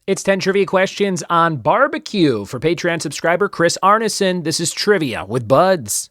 It's 10 trivia questions on barbecue for Patreon subscriber Chris Arneson. This is Trivia with Buds.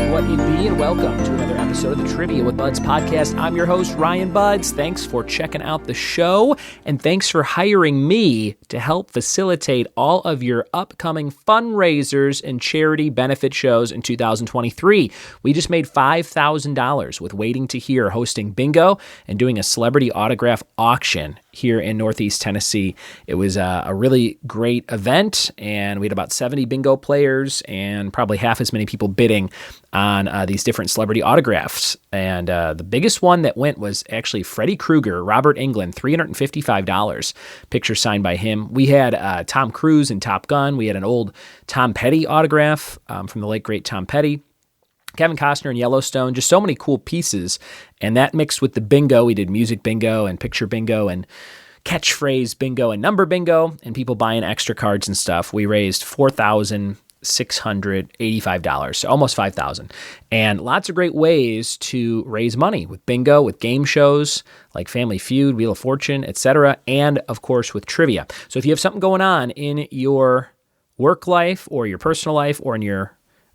What it be, and welcome to another episode of the Trivia with Buds podcast. I'm your host, Ryan Buds. Thanks for checking out the show, and thanks for hiring me to help facilitate all of your upcoming fundraisers and charity benefit shows in 2023. We just made $5,000 with Waiting to Hear hosting bingo and doing a celebrity autograph auction here in Northeast Tennessee. It was a really great event, and we had about 70 bingo players and probably half as many people bidding on these different celebrity autographs. And the biggest one that went was actually Freddy Krueger, Robert Englund, $355. Picture signed by him. We had Tom Cruise in Top Gun. We had an old Tom Petty autograph from the late, great Tom Petty. Kevin Costner in Yellowstone, just so many cool pieces. And that mixed with the bingo, we did music bingo and picture bingo and catchphrase bingo and number bingo, and people buying extra cards and stuff. We raised $4,685, so almost $5,000. And lots of great ways to raise money with bingo, with game shows like Family Feud, Wheel of Fortune, etc., and of course with trivia. So if you have something going on in your work life or your personal life or in your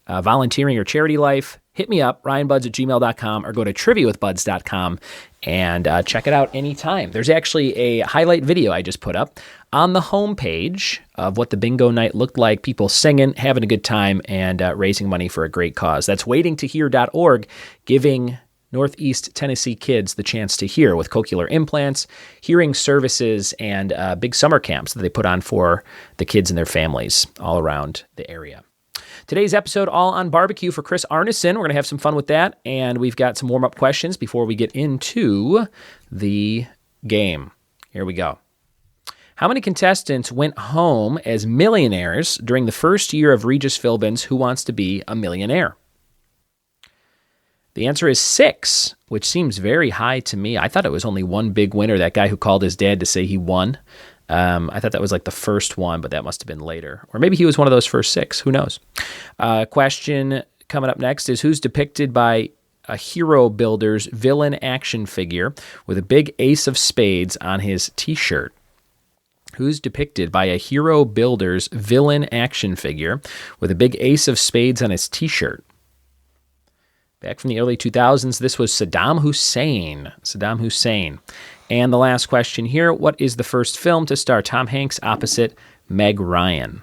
volunteering or charity life, hit me up, ryanbuds@gmail.com, or go to triviawithbuds.com and check it out anytime. There's actually a highlight video I just put up on the homepage of what the bingo night looked like, people singing, having a good time, and raising money for a great cause. That's waitingtohear.org, giving Northeast Tennessee kids the chance to hear with cochlear implants, hearing services, and big summer camps that they put on for the kids and their families all around the area. Today's episode all on barbecue for Chris Arneson. We're going to have some fun with that, and we've got some warm-up questions before we get into the game. Here we go. How many contestants went home as millionaires during the first year of Regis Philbin's Who Wants to Be a Millionaire? The answer is 6, which seems very high to me. I thought it was only one big winner, that guy who called his dad to say he won. I thought that was like the first one, but that must have been later. Or maybe he was one of those first 6. Who knows? Question coming up next is, who's depicted by a Hero Builders villain action figure with a big ace of spades on his t-shirt? Who's depicted by a Hero Builders villain action figure with a big ace of spades on his t-shirt? Back from the early 2000s, this was Saddam Hussein. Saddam Hussein. And the last question here, what is the first film to star Tom Hanks opposite Meg Ryan?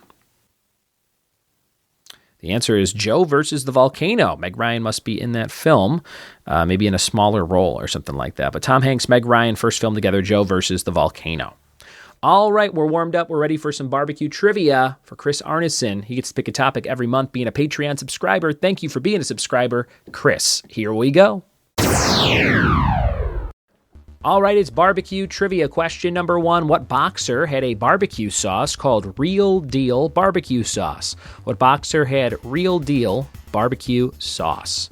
The answer is Joe versus the Volcano. Meg Ryan must be in that film, maybe in a smaller role or something like that. But Tom Hanks, Meg Ryan, first film together, Joe versus the Volcano. All right, we're warmed up. We're ready for some barbecue trivia for Chris Arneson. He gets to pick a topic every month, being a Patreon subscriber. Thank you for being a subscriber, Chris. Here we go. All right, it's barbecue trivia. Question number 1. What boxer had a barbecue sauce called Real Deal barbecue sauce? What boxer had Real Deal barbecue sauce?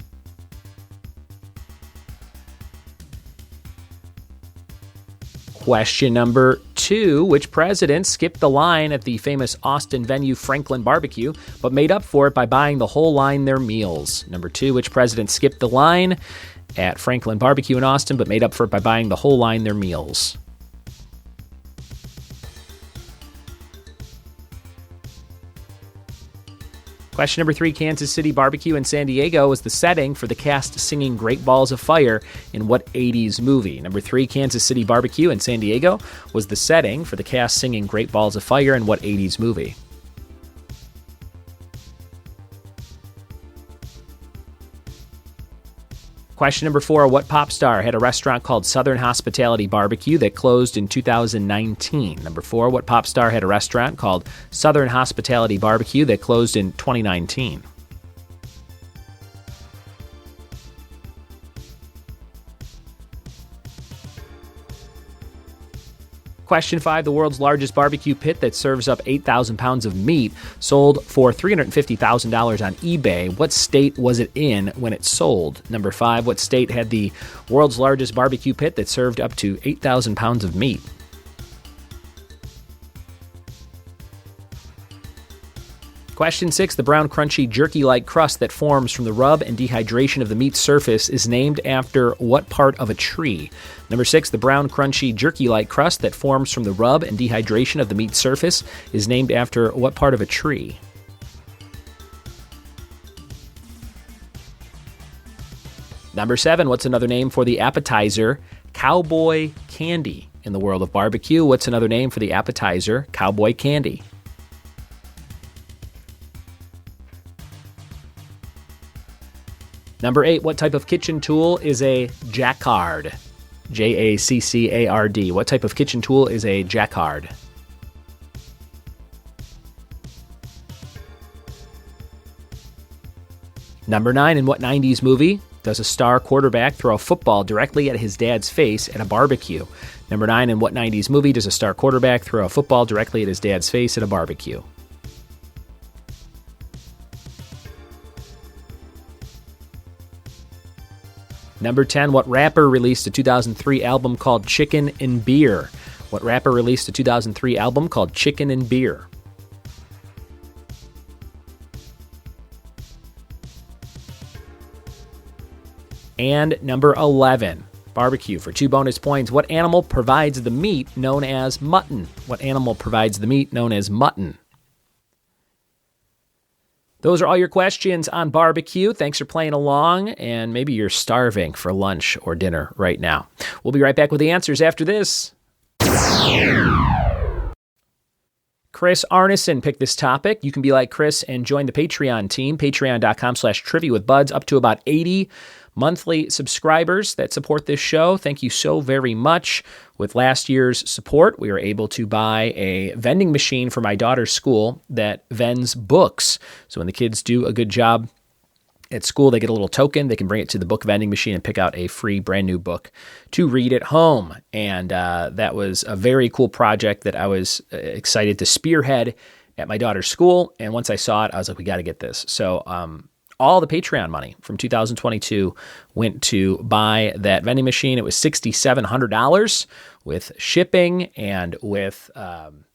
Question number 2. Which president skipped the line at the famous Austin venue Franklin Barbecue, but made up for it by buying the whole line their meals? Number 2. Which president skipped the line at Franklin Barbecue in Austin, but made up for it by buying the whole line their meals? Question number 3, Kansas City Barbecue in San Diego was the setting for the cast singing Great Balls of Fire in what 80s movie? Number 3, Kansas City Barbecue in San Diego was the setting for the cast singing Great Balls of Fire in what 80s movie? Question number 4, what pop star had a restaurant called Southern Hospitality Barbecue that closed in 2019? Number 4, what pop star had a restaurant called Southern Hospitality Barbecue that closed in 2019? Question 5, the world's largest barbecue pit that serves up 8,000 pounds of meat sold for $350,000 on eBay. What state was it in when it sold? Number 5, what state had the world's largest barbecue pit that served up to 8,000 pounds of meat? Question 6, the brown crunchy jerky-like crust that forms from the rub and dehydration of the meat's surface is named after what part of a tree? Number 6, the brown crunchy jerky-like crust that forms from the rub and dehydration of the meat's surface is named after what part of a tree? Number 7, what's another name for the appetizer cowboy candy? In the world of barbecue, what's another name for the appetizer cowboy candy? Number 8, what type of kitchen tool is a jacquard? Jaccard. What type of kitchen tool is a jacquard? Number 9, in what 90s movie does a star quarterback throw a football directly at his dad's face at a barbecue? Number 9, in what 90s movie does a star quarterback throw a football directly at his dad's face at a barbecue? Number 10, what rapper released a 2003 album called Chicken and Beer? What rapper released a 2003 album called Chicken and Beer? And number 11, barbecue for 2 bonus points. What animal provides the meat known as mutton? What animal provides the meat known as mutton? Those are all your questions on barbecue. Thanks for playing along, and maybe you're starving for lunch or dinner right now. We'll be right back with the answers after this. Chris Arneson picked this topic. You can be like Chris and join the Patreon team, patreon.com/trivia with buds, up to about 80 monthly subscribers that support this show. Thank you so very much. With last year's support, we were able to buy a vending machine for my daughter's school that vends books. So when the kids do a good job at school, they get a little token. They can bring it to the book vending machine and pick out a free brand new book to read at home. And that was a very cool project that I was excited to spearhead at my daughter's school. And once I saw it, I was like, we got to get this. So all the Patreon money from 2022 went to buy that vending machine. It was $6,700 with shipping and with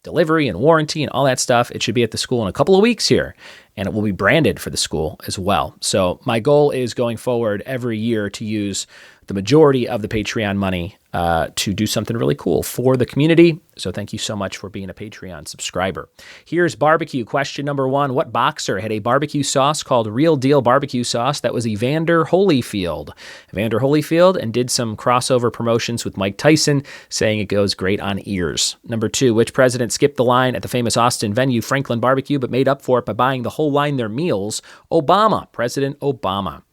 delivery and warranty and all that stuff. It should be at the school in a couple of weeks here, and it will be branded for the school as well. So my goal is going forward every year to use the majority of the Patreon money to do something really cool for the community. So thank you so much for being a Patreon subscriber. Here's barbecue. Question number 1. What boxer had a barbecue sauce called Real Deal Barbecue Sauce that was Evander Holyfield? Evander Holyfield, and did some crossover promotions with Mike Tyson, saying it goes great on ears. Number 2. Which president skipped the line at the famous Austin venue Franklin Barbecue but made up for it by buying the whole line their meals? Obama. President Obama.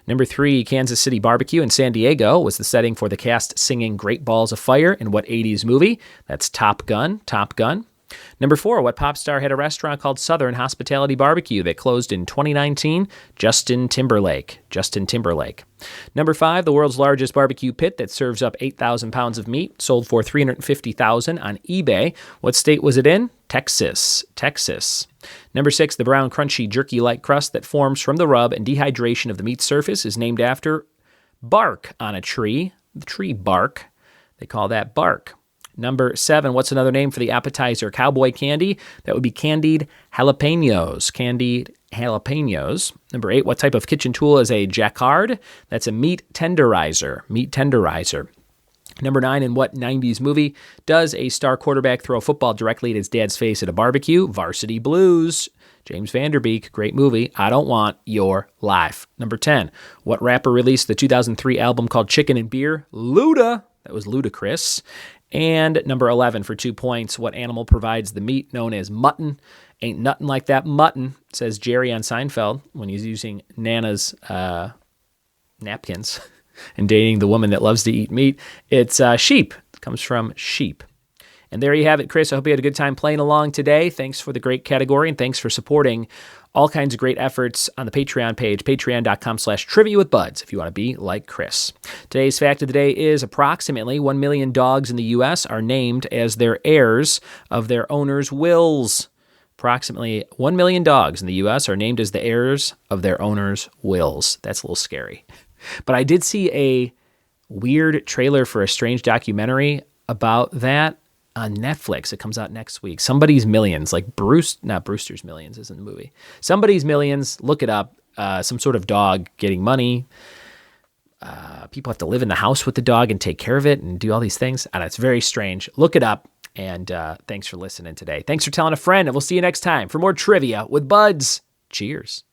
Number 3, Kansas City Barbecue in San Diego was the setting for the cast singing Great Balls of Fire in what 80s movie? That's Top Gun. Top Gun. Number 4, what pop star had a restaurant called Southern Hospitality Barbecue that closed in 2019? Justin Timberlake. Justin Timberlake. Number 5, the world's largest barbecue pit that serves up 8,000 pounds of meat, sold for $350,000 on eBay. What state was it in? Texas. Texas. Number 6, the brown crunchy jerky-like crust that forms from the rub and dehydration of the meat's surface is named after bark on a tree. The tree bark. They call that bark. Number 7, what's another name for the appetizer cowboy candy? That would be candied jalapenos. Candied jalapenos. Number 8, what type of kitchen tool is a jacquard? That's a meat tenderizer. Meat tenderizer. Number 9, in what 90s movie does a star quarterback throw a football directly at his dad's face at a barbecue? Varsity Blues. James Van Der Beek, great movie. I Don't Want Your Life. Number 10, what rapper released the 2003 album called Chicken and Beer? Luda. That was Ludacris. And number 11, for 2 points, what animal provides the meat known as mutton? Ain't nothing like that mutton, says Jerry on Seinfeld when he's using Nana's napkins and dating the woman that loves to eat meat. It's sheep. It comes from sheep. And there you have it, Chris. I hope you had a good time playing along today. Thanks for the great category, and thanks for supporting all kinds of great efforts on the Patreon page, patreon.com/trivia with buds, if you want to be like Chris. Today's fact of the day is approximately 1 million dogs in the U.S. are named as their heirs of their owners' wills. Approximately 1 million dogs in the U.S. are named as the heirs of their owners' wills. That's a little scary. But I did see a weird trailer for a strange documentary about that on Netflix. It comes out next week. Somebody's Millions, like Brewster's Millions isn't the movie. Somebody's Millions, look it up. Some sort of dog getting money. People have to live in the house with the dog and take care of it and do all these things. And it's very strange. Look it up. And thanks for listening today. Thanks for telling a friend. And we'll see you next time for more trivia with Buds. Cheers.